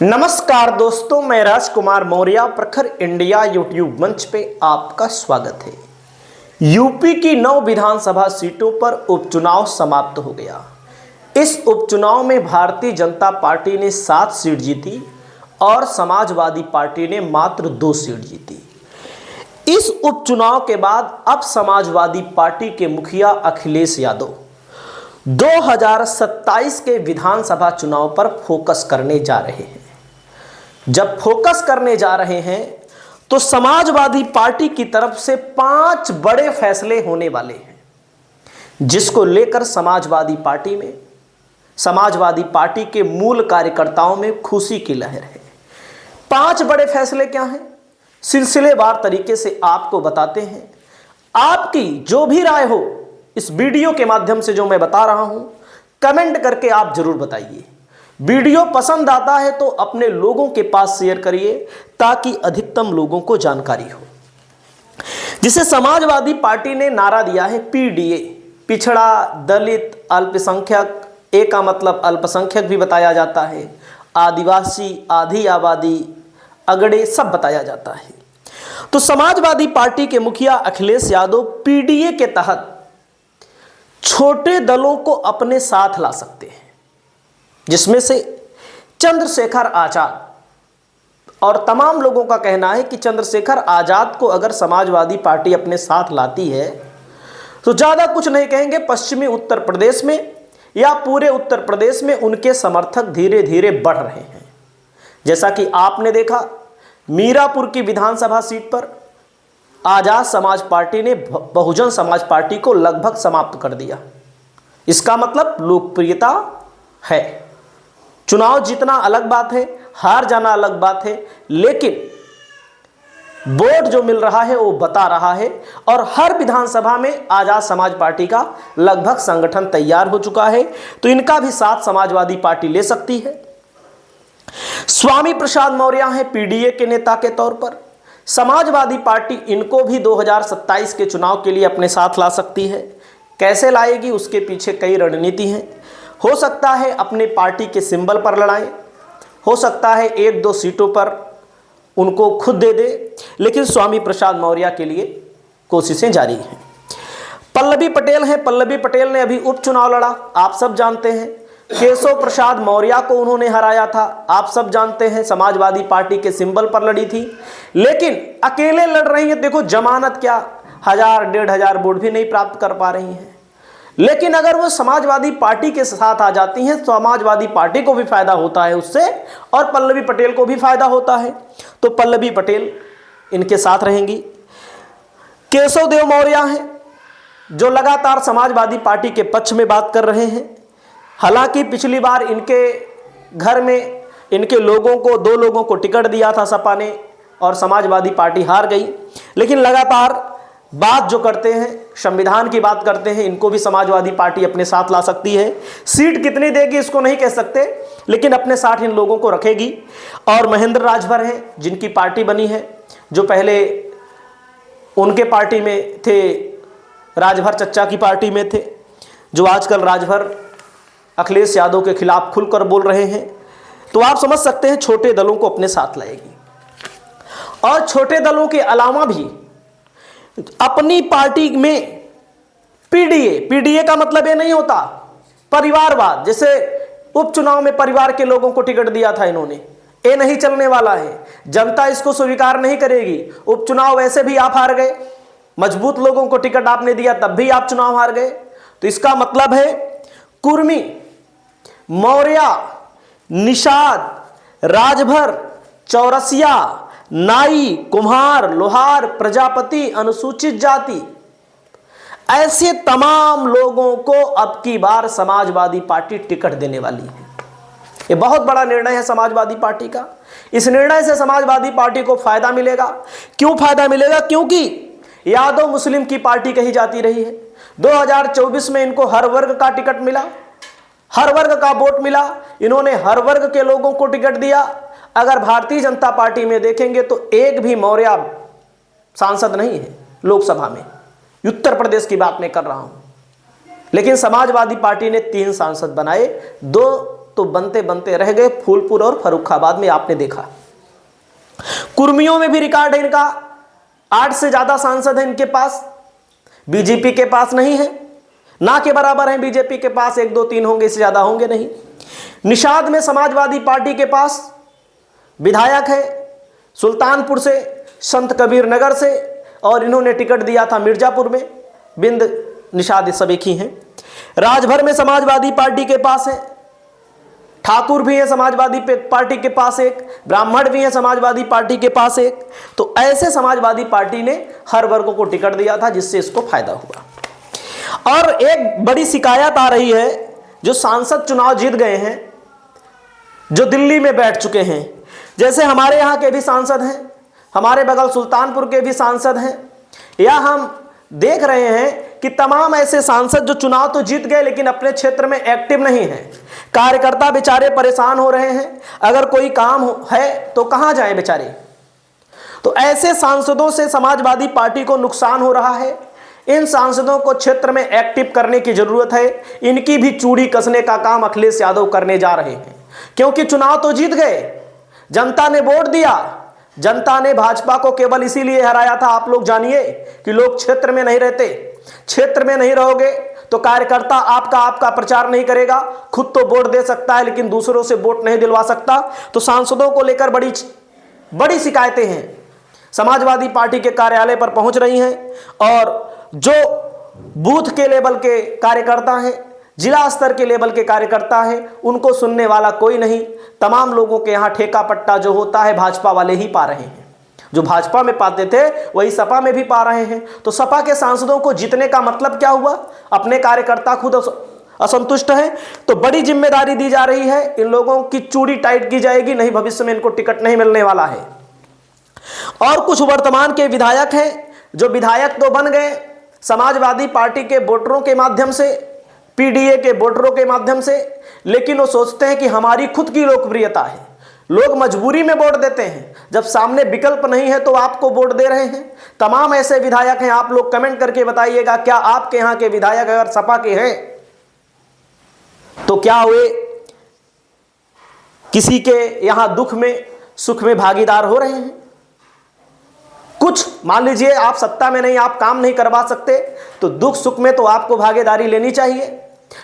नमस्कार दोस्तों, मैं राजकुमार मौर्य प्रखर इंडिया यूट्यूब मंच पे आपका स्वागत है। यूपी की 9 विधानसभा सीटों पर उपचुनाव समाप्त हो गया। इस उपचुनाव में भारतीय जनता पार्टी ने 7 सीट जीती और समाजवादी पार्टी ने मात्र 2 सीट जीती। इस उपचुनाव के बाद अब समाजवादी पार्टी के मुखिया अखिलेश यादव 2027 के विधानसभा चुनाव पर फोकस करने जा रहे हैं। जब फोकस करने जा रहे हैं तो समाजवादी पार्टी की तरफ से 5 बड़े फैसले होने वाले हैं, जिसको लेकर समाजवादी पार्टी के मूल कार्यकर्ताओं में खुशी की लहर है। 5 बड़े फैसले क्या हैं, सिलसिलेवार तरीके से आपको बताते हैं। आपकी जो भी राय हो इस वीडियो के माध्यम से जो मैं बता रहा हूं, कमेंट करके आप जरूर बताइए। वीडियो पसंद आता है तो अपने लोगों के पास शेयर करिए ताकि अधिकतम लोगों को जानकारी हो। जिसे समाजवादी पार्टी ने नारा दिया है पीडीए, पिछड़ा, दलित, अल्पसंख्यक, ए का मतलब अल्पसंख्यक भी बताया जाता है, आदिवासी, आधी आबादी, अगड़े सब बताया जाता है। तो समाजवादी पार्टी के मुखिया अखिलेश यादव पीडीए के तहत छोटे दलों को अपने साथ ला सकते हैं, जिसमें से चंद्रशेखर आजाद, और तमाम लोगों का कहना है कि चंद्रशेखर आजाद को अगर समाजवादी पार्टी अपने साथ लाती है तो ज़्यादा कुछ नहीं कहेंगे, पश्चिमी उत्तर प्रदेश में या पूरे उत्तर प्रदेश में उनके समर्थक धीरे धीरे बढ़ रहे हैं। जैसा कि आपने देखा, मीरापुर की विधानसभा सीट पर आजाद समाज पार्टी ने बहुजन समाज पार्टी को लगभग समाप्त कर दिया। इसका मतलब लोकप्रियता है। चुनाव जीतना अलग बात है, हार जाना अलग बात है, लेकिन वोट जो मिल रहा है वो बता रहा है। और हर विधानसभा में आजाद समाज पार्टी का लगभग संगठन तैयार हो चुका है, तो इनका भी साथ समाजवादी पार्टी ले सकती है। स्वामी प्रसाद मौर्य हैं पीडीए के नेता के तौर पर। समाजवादी पार्टी इनको भी 2027 के चुनाव के लिए अपने साथ ला सकती है। कैसे लाएगी, उसके पीछे कई रणनीति हैं। हो सकता है अपने पार्टी के सिंबल पर लड़ाएं, हो सकता है 1-2 सीटों पर उनको खुद दे दे, लेकिन स्वामी प्रसाद मौर्य के लिए कोशिशें जारी हैं। पल्लवी पटेल हैं, पल्लवी पटेल ने अभी उपचुनाव लड़ा, आप सब जानते हैं। केशव प्रसाद मौर्य को उन्होंने हराया था, आप सब जानते हैं। समाजवादी पार्टी के सिंबल पर लड़ी थी, लेकिन अकेले लड़ रही है। देखो, जमानत क्या, 1000-1500 वोट भी नहीं प्राप्त कर पा रही हैं। लेकिन अगर वो समाजवादी पार्टी के साथ आ जाती हैं, समाजवादी पार्टी को भी फायदा होता है उससे, और पल्लवी पटेल को भी फायदा होता है। तो पल्लवी पटेल इनके साथ रहेंगी। केशव देव मौर्य हैं जो लगातार समाजवादी पार्टी के पक्ष में बात कर रहे हैं। हालांकि पिछली बार इनके घर में इनके लोगों को 2 लोगों को टिकट दिया था सपा ने, और समाजवादी पार्टी हार गई। लेकिन लगातार बात जो करते हैं, संविधान की बात करते हैं, इनको भी समाजवादी पार्टी अपने साथ ला सकती है। सीट कितनी देगी इसको नहीं कह सकते, लेकिन अपने साथ इन लोगों को रखेगी। और महेंद्र राजभर हैं जिनकी पार्टी बनी है, जो पहले उनके पार्टी में थे, राजभर चच्चा की पार्टी में थे, जो आजकल राजभर अखिलेश यादव के खिलाफ खुलकर बोल रहे हैं। तो आप समझ सकते हैं छोटे दलों को अपने साथ लाएगी। और छोटे दलों के अलावा भी अपनी पार्टी में पीडीए का मतलब ये नहीं होता परिवारवाद। जैसे उपचुनाव में परिवार के लोगों को टिकट दिया था इन्होंने, ये नहीं चलने वाला है। जनता इसको स्वीकार नहीं करेगी। उपचुनाव वैसे भी आप हार गए, मजबूत लोगों को टिकट आपने दिया तब भी आप चुनाव हार गए। तो इसका मतलब है कुर्मी, मौर्य, निषाद, राजभर, चौरसिया, नाई, कुम्हार, लोहार, प्रजापति, अनुसूचित जाति, ऐसे तमाम लोगों को अब की बार समाजवादी पार्टी टिकट देने वाली है। ये बहुत बड़ा निर्णय है समाजवादी पार्टी का। इस निर्णय से समाजवादी पार्टी को फायदा मिलेगा। क्यों फायदा मिलेगा? क्योंकि यादव मुस्लिम की पार्टी कही जाती रही है। 2024 में इनको हर वर्ग का टिकट मिला, हर वर्ग का वोट मिला। इन्होंने हर वर्ग के लोगों को टिकट दिया। अगर भारतीय जनता पार्टी में देखेंगे तो एक भी मौर्य सांसद नहीं है लोकसभा में। उत्तर प्रदेश की बात मैं कर रहा हूं, लेकिन समाजवादी पार्टी ने 3 सांसद बनाए, 2 तो बनते बनते रह गए फूलपुर और फर्रुखाबाद में, आपने देखा। कुर्मियों में भी रिकॉर्ड है इनका, 8 से ज्यादा सांसद हैं इनके पास, बीजेपी के पास नहीं है, ना के बराबर हैं बीजेपी के पास, 1 2 3 होंगे, इससे ज्यादा होंगे नहीं। निषाद में समाजवादी पार्टी के पास विधायक है, सुल्तानपुर से, संत कबीर नगर से, और इन्होंने टिकट दिया था मिर्जापुर में। बिंद निषाद सब एक ही हैं। राजभर में समाजवादी पार्टी के पास है, ठाकुर भी है समाजवादी पार्टी के पास एक, ब्राह्मण भी है समाजवादी पार्टी के पास एक। तो ऐसे समाजवादी पार्टी ने हर वर्ग को टिकट दिया था, जिससे इसको फायदा हुआ। और एक बड़ी शिकायत आ रही है, जो सांसद चुनाव जीत गए हैं, जो दिल्ली में बैठ चुके हैं, जैसे हमारे यहाँ के भी सांसद हैं, हमारे बगल सुल्तानपुर के भी सांसद हैं, या हम देख रहे हैं कि तमाम ऐसे सांसद जो चुनाव तो जीत गए लेकिन अपने क्षेत्र में एक्टिव नहीं हैं, कार्यकर्ता बेचारे परेशान हो रहे हैं, अगर कोई काम है तो कहां जाएं बेचारे। तो ऐसे सांसदों से समाजवादी पार्टी को नुकसान हो रहा है। इन सांसदों को क्षेत्र में एक्टिव करने की जरूरत है। इनकी भी चूड़ी कसने का काम अखिलेश यादव करने जा रहे हैं, क्योंकि चुनाव तो जीत गए, जनता ने वोट दिया, जनता ने भाजपा को केवल इसीलिए हराया था, आप लोग जानिए, कि लोग क्षेत्र में नहीं रहते। क्षेत्र में नहीं रहोगे तो कार्यकर्ता आपका प्रचार नहीं करेगा, खुद तो वोट दे सकता है लेकिन दूसरों से वोट नहीं दिलवा सकता। तो सांसदों को लेकर बड़ी शिकायतें हैं, समाजवादी पार्टी के कार्यालय पर पहुंच रही हैं, और जो बूथ के लेवल के कार्यकर्ता हैं, जिला स्तर के लेवल के कार्यकर्ता हैं, उनको सुनने वाला कोई नहीं। तमाम लोगों के यहाँ ठेका पट्टा जो होता है भाजपा वाले ही पा रहे हैं, जो भाजपा में पाते थे वही सपा में भी पा रहे हैं। तो सपा के सांसदों को जीतने का मतलब क्या हुआ? अपने कार्यकर्ता खुद असंतुष्ट हैं, तो बड़ी जिम्मेदारी दी जा रही है, इन लोगों की चूड़ी टाइट की जाएगी, नहीं भविष्य में इनको टिकट नहीं मिलने वाला है। और कुछ वर्तमान के विधायक हैं, जो विधायक तो बन गए समाजवादी पार्टी के वोटरों के माध्यम से, पीडीए के वोटरों के माध्यम से, लेकिन वो सोचते हैं कि हमारी खुद की लोकप्रियता है, लोग मजबूरी में वोट देते हैं, जब सामने विकल्प नहीं है तो आपको वोट दे रहे हैं। तमाम ऐसे विधायक हैं, आप लोग कमेंट करके बताइएगा, क्या आपके यहाँ के विधायक अगर सपा के हैं तो क्या वे किसी के यहाँ दुख में सुख में भागीदार हो रहे हैं? कुछ मान लीजिए आप सत्ता में नहीं, आप काम नहीं करवा सकते, तो दुख सुख में तो आपको भागीदारी लेनी चाहिए,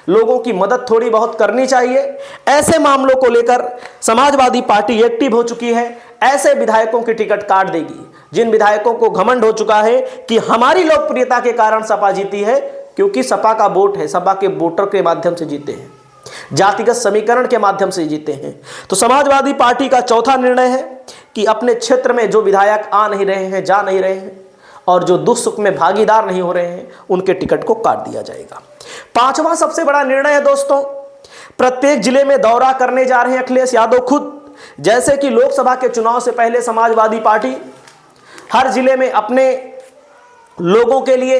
लोगों की मदद थोड़ी बहुत करनी चाहिए। ऐसे मामलों को लेकर समाजवादी पार्टी एक्टिव हो चुकी है, ऐसे विधायकों की टिकट काट देगी। जिन विधायकों को घमंड हो चुका है कि हमारी लोकप्रियता के कारण सपा जीती है, क्योंकि सपा का वोट है, सपा के वोटर के माध्यम से जीते हैं, जातिगत समीकरण के माध्यम से जीते हैं। तो समाजवादी पार्टी का चौथा निर्णय है कि अपने क्षेत्र में जो विधायक आ नहीं रहे हैं, जा नहीं रहे हैं, और जो दुख सुख में भागीदार नहीं हो रहे हैं, उनके टिकट को काट दिया जाएगा। पांचवा सबसे बड़ा निर्णय है दोस्तों, प्रत्येक जिले में दौरा करने जा रहे हैं अखिलेश यादव खुद। जैसे कि लोकसभा के चुनाव से पहले समाजवादी पार्टी हर जिले में अपने लोगों के लिए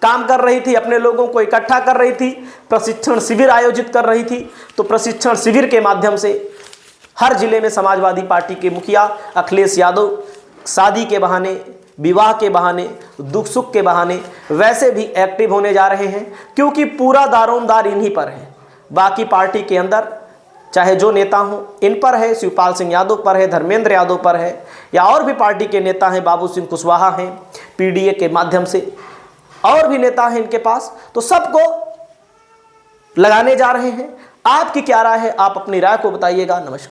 काम कर रही थी, अपने लोगों को इकट्ठा कर रही थी, प्रशिक्षण शिविर आयोजित कर रही थी। तो प्रशिक्षण शिविर के माध्यम से हर जिले में समाजवादी पार्टी के मुखिया अखिलेश यादव शादी के बहाने, विवाह के बहाने, दुख सुख के बहाने वैसे भी एक्टिव होने जा रहे हैं, क्योंकि पूरा दारोमदार इन्हीं पर है। बाकी पार्टी के अंदर चाहे जो नेता हों, इन पर है, शिवपाल सिंह यादव पर है, धर्मेंद्र यादव पर है, या और भी पार्टी के नेता हैं, बाबू सिंह कुशवाहा हैं पीडीए के माध्यम से, और भी नेता हैं इनके पास। तो सबको लगाने जा रहे हैं। आपकी क्या राय है? आप अपनी राय को बताइएगा। नमस्कार।